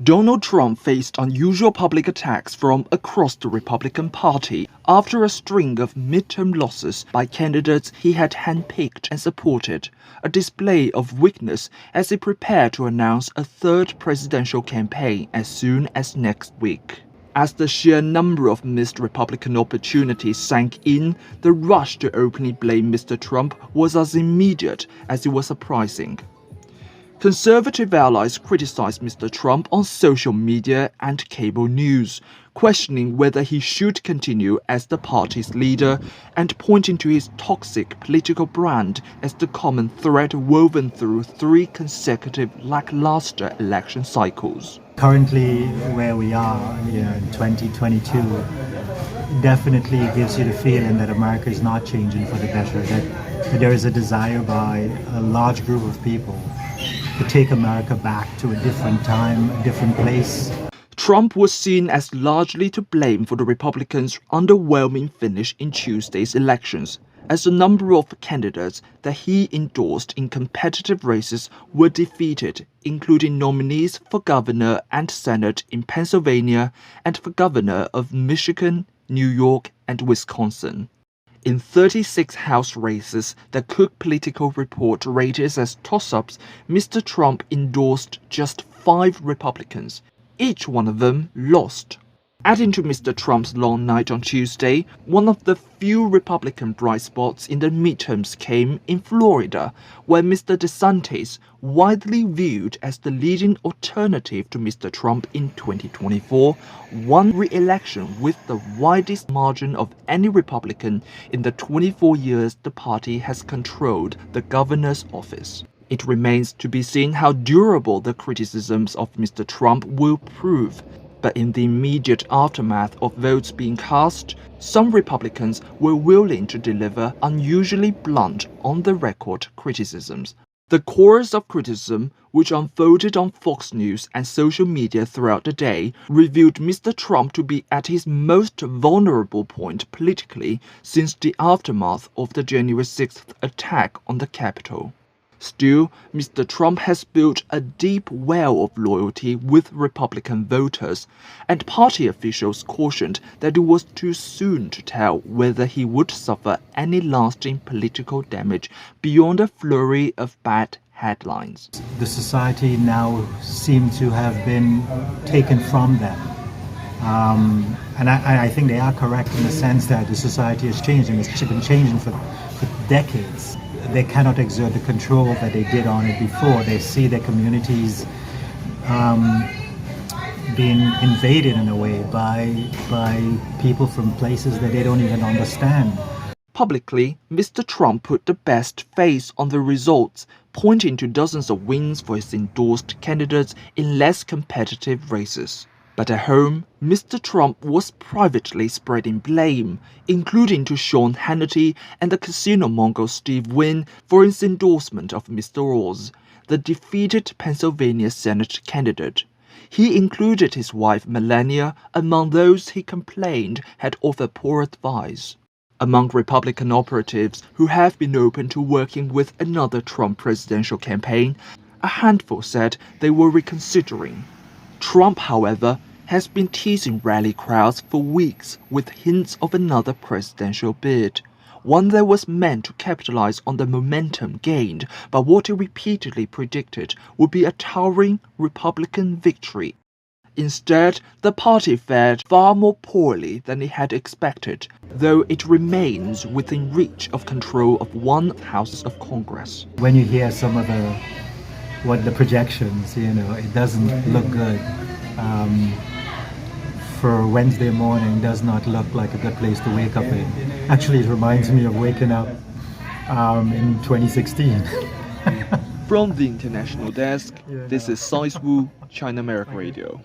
Donald Trump faced unusual public attacks from across the Republican Party after a string of midterm losses by candidates he had handpicked and supported, a display of weakness as he prepared to announce a third presidential campaign as soon as next week. As the sheer number of missed Republican opportunities sank in, the rush to openly blame Mr. Trump was as immediate as it was surprising. Conservative allies criticized Mr. Trump on social media and cable news, questioning whether he should continue as the party's leader and pointing to his toxic political brand as the common thread woven through 3 consecutive lackluster election cycles. Currently, where we are here in 2022, definitely gives you the feeling that America is not changing for the better, that there is a desire by a large group of people to take America back to a different time, a different place. Trump was seen as largely to blame for the Republicans' underwhelming finish in Tuesday's elections, as a number of candidates that he endorsed in competitive races were defeated, including nominees for governor and Senate in Pennsylvania and for governor of Michigan, New York, and Wisconsin. In 36 House races that Cook Political Report rated as toss-ups, Mr. Trump endorsed just 5 Republicans. Each one of them lost. Adding to Mr. Trump's long night on Tuesday, one of the few Republican bright spots in the midterms came in Florida, where Mr. DeSantis, widely viewed as the leading alternative to Mr. Trump in 2024, won re-election with the widest margin of any Republican in the 24 years the party has controlled the governor's office. It remains to be seen how durable the criticisms of Mr. Trump will prove. But in the immediate aftermath of votes being cast, some Republicans were willing to deliver unusually blunt, on-the-record criticisms. The chorus of criticism, which unfolded on Fox News and social media throughout the day, revealed Mr. Trump to be at his most vulnerable point politically since the aftermath of the January 6th attack on the Capitol. Still, Mr. Trump has built a deep well of loyalty with Republican voters, and party officials cautioned that it was too soon to tell whether he would suffer any lasting political damage beyond a flurry of bad headlines. The society now seems to have been taken from them. And I think they are correct in the sense that the society is changing. It's been changing for decades. They cannot exert the control that they did on it before. They see their communities being invaded in a way by people from places that they don't even understand. Publicly, Mr. Trump put the best face on the results, pointing to dozens of wins for his endorsed candidates in less competitive races. But at home, Mr. Trump was privately spreading blame, including to Sean Hannity and the casino mogul Steve Wynn for his endorsement of Mr. Oz, the defeated Pennsylvania Senate candidate. He included his wife Melania among those he complained had offered poor advice. Among Republican operatives who have been open to working with another Trump presidential campaign, a handful said they were reconsidering. Trump, however, has been teasing rally crowds for weeks with hints of another presidential bid, one that was meant to capitalize on the momentum gained by what he repeatedly predicted would be a towering Republican victory. Instead, the party fared far more poorly than he had expected, though it remains within reach of control of one House of Congress. When you hear some of the projections, it doesn't look good. For Wednesday morning does not look like a good place to wake up in. Actually, it reminds me of waking up in 2016. From the International Desk, this is Wu, China America Radio.